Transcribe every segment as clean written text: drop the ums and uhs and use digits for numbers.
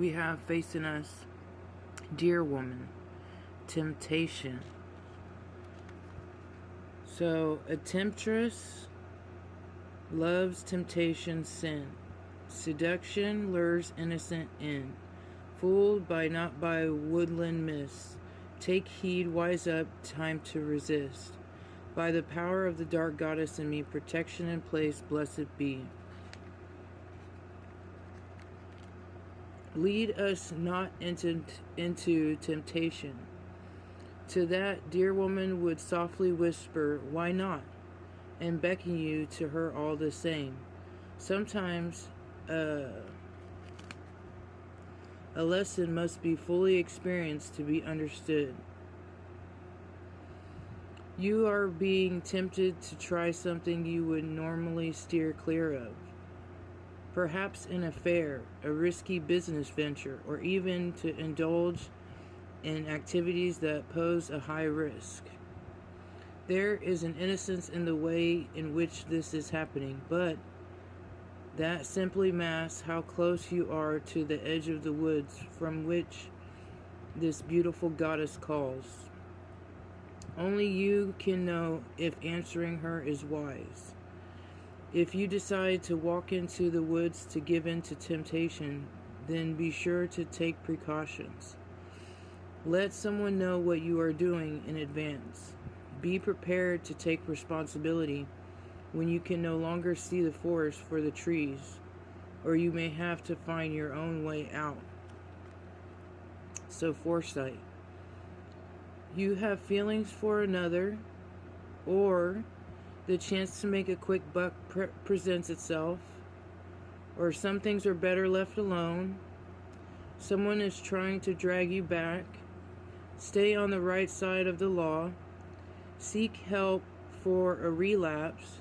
we have facing us, dear woman, temptation. So, a temptress loves temptation, sin. Seduction lures innocent in. Fooled by not by woodland mists. Take heed, wise up, time to resist. By the power of the dark goddess in me, protection in place, blessed be. Lead us not into temptation. To that, dear woman would softly whisper, why not? And beckon you to her all the same. Sometimes a lesson must be fully experienced to be understood. You are being tempted to try something you would normally steer clear of. Perhaps an affair, a risky business venture, or even to indulge in activities that pose a high risk. There is an innocence in the way in which this is happening, but that simply masks how close you are to the edge of the woods from which this beautiful goddess calls. Only you can know if answering her is wise. If you decide to walk into the woods to give in to temptation, then be sure to take precautions. Let someone know what you are doing in advance. Be prepared to take responsibility when you can no longer see the forest for the trees, or you may have to find your own way out. So, foresight. You have feelings for another, or the chance to make a quick buck presents itself, or some things are better left alone. Someone is trying to drag you back. Stay on the right side of the law. Seek help for a relapse.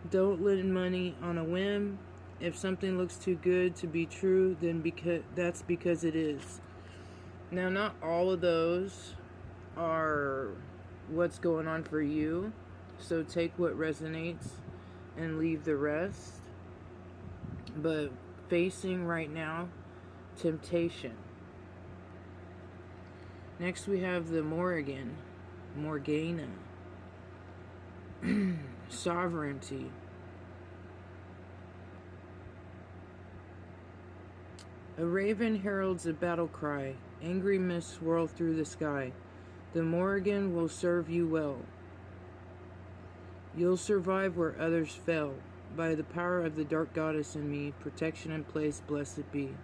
Don't lend money on a whim. If something looks too good to be true, then that's because it is. Now, not all of those are what's going on for you. So take what resonates and leave the rest. But facing right now, temptation. Next we have the Morgana. Sovereignty. A raven heralds a battle cry. Angry mists swirl through the sky. The Morrigan will serve you well. You'll survive where others fell. By the power of the dark goddess in me, protection in place, blessed be.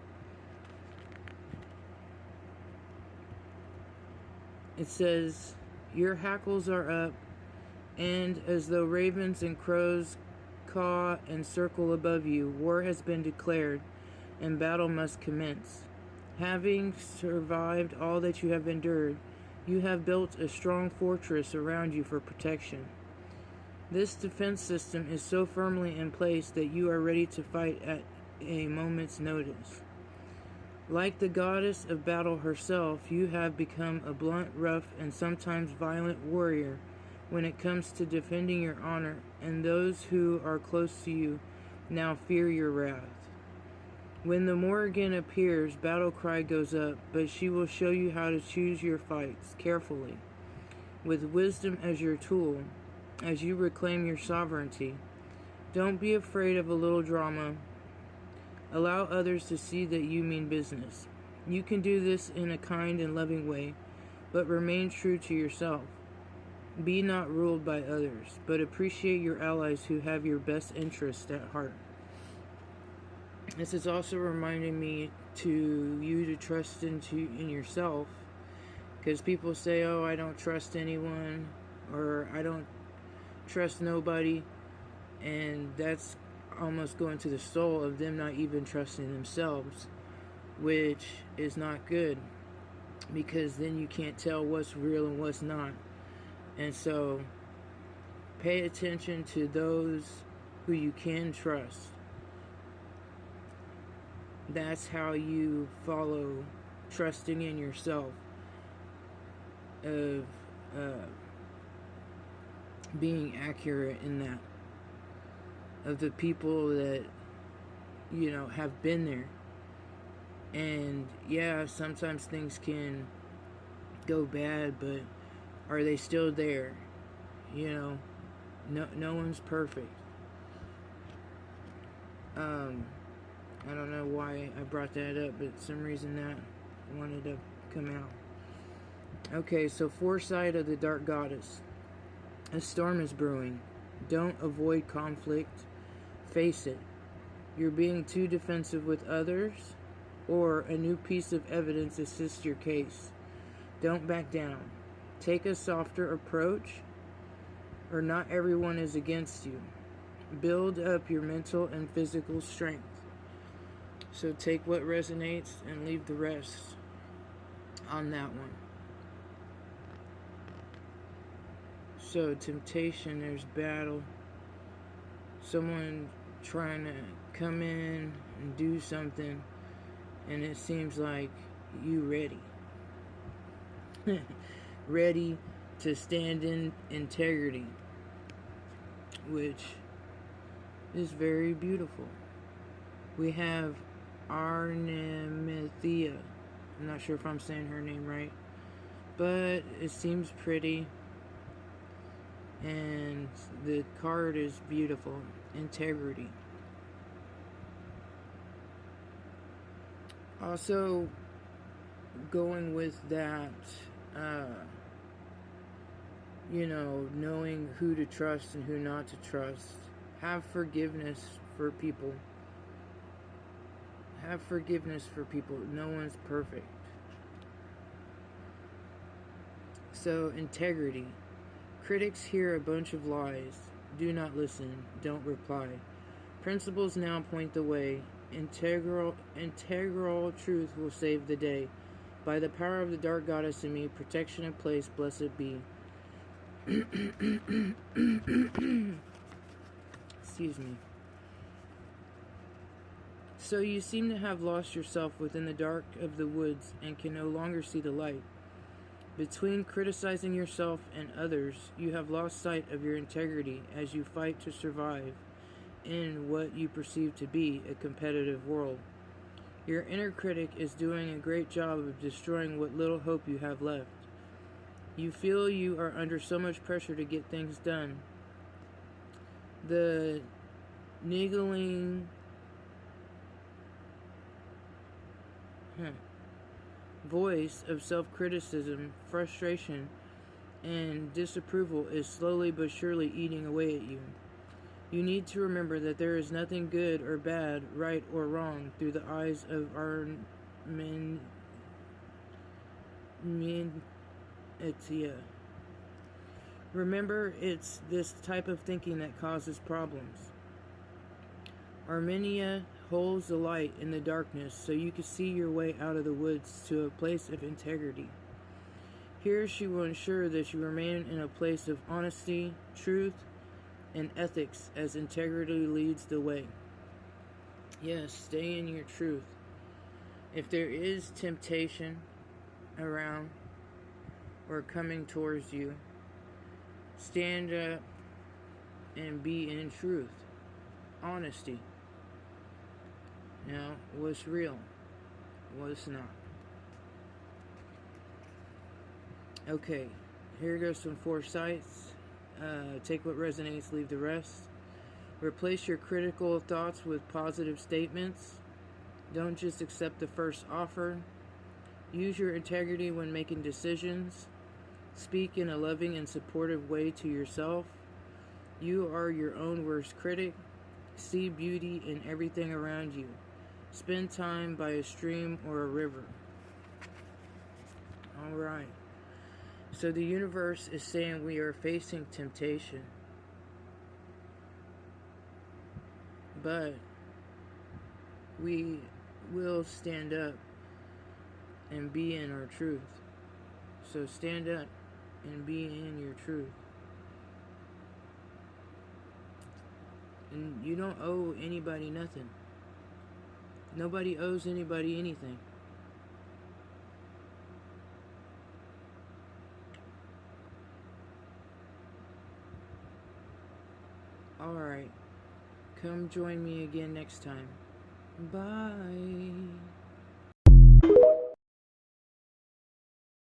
It says, your hackles are up, and as though ravens and crows caw and circle above you, war has been declared, and battle must commence. Having survived all that you have endured, you have built a strong fortress around you for protection. This defense system is so firmly in place that you are ready to fight at a moment's notice. Like the goddess of battle herself, you have become a blunt, rough, and sometimes violent warrior when it comes to defending your honor, and those who are close to you now fear your wrath. When the Morrigan appears, battle cry goes up, but she will show you how to choose your fights carefully, with wisdom as your tool, as you reclaim your sovereignty. Don't be afraid of a little drama. Allow others to see that you mean business. You can do this in a kind and loving way, but remain true to yourself. Be not ruled by others, but appreciate your allies who have your best interest at heart. This is also reminding me to you to trust in yourself, because people say, oh, I don't trust anyone, or I don't trust nobody, and that's almost going to the soul of them not even trusting themselves, which is not good, because then you can't tell what's real and what's not. And so pay attention to those who you can trust. That's how you follow trusting in yourself, of being accurate in that, of the people that have been there And yeah, sometimes things can go bad, but are they still there? You know, no one's perfect. I don't know why I brought that up, but some reason that wanted to come out. Okay, so foresight of the Dark Goddess. A storm is brewing. Don't avoid conflict. Face it. You're being too defensive with others, or a new piece of evidence assists your case. Don't back down. Take a softer approach, or not everyone is against you. Build up your mental and physical strength. So take what resonates and leave the rest on that one. So temptation, there's battle. Someone trying to come in and do something, and it seems like you ready. Ready to stand in integrity, which is very beautiful. We have Arnemithea. I'm not sure if I'm saying her name right, but it seems pretty. And the card is beautiful. Integrity. Also, going with that, knowing who to trust and who not to trust. Have forgiveness for people. Have forgiveness for people. No one's perfect. So, integrity. Critics hear a bunch of lies. Do not listen. Don't reply. Principles now point the way. Integral truth will save the day. By the power of the Dark Goddess in me, protection in place, blessed be. Excuse me. So you seem to have lost yourself within the dark of the woods and can no longer see the light. Between criticizing yourself and others, you have lost sight of your integrity as you fight to survive in what you perceive to be a competitive world. Your inner critic is doing a great job of destroying what little hope you have left. You feel you are under so much pressure to get things done. The niggling voice of self-criticism, frustration, and disapproval is slowly but surely eating away at you. You need to remember that there is nothing good or bad, right or wrong through the eyes of our Remember, it's this type of thinking that causes problems. Armenia holds the light in the darkness so you can see your way out of the woods to a place of integrity. Here she will ensure that you remain in a place of honesty, truth, and ethics as integrity leads the way. Yes, stay in your truth. If there is temptation around or coming towards you, stand up and be in truth. Honesty. Now, what's real? What's not? Okay, here goes some foresights. Take what resonates, leave the rest. Replace your critical thoughts with positive statements. Don't just accept the first offer. Use your integrity when making decisions. Speak in a loving and supportive way to yourself. You are your own worst critic. See beauty in everything around you. Spend time by a stream or a river. Alright. So the universe is saying we are facing temptation. But we will stand up and be in our truth. So stand up and be in your truth. And you don't owe anybody nothing. Nobody owes anybody anything. Alright. Come join me again next time. Bye.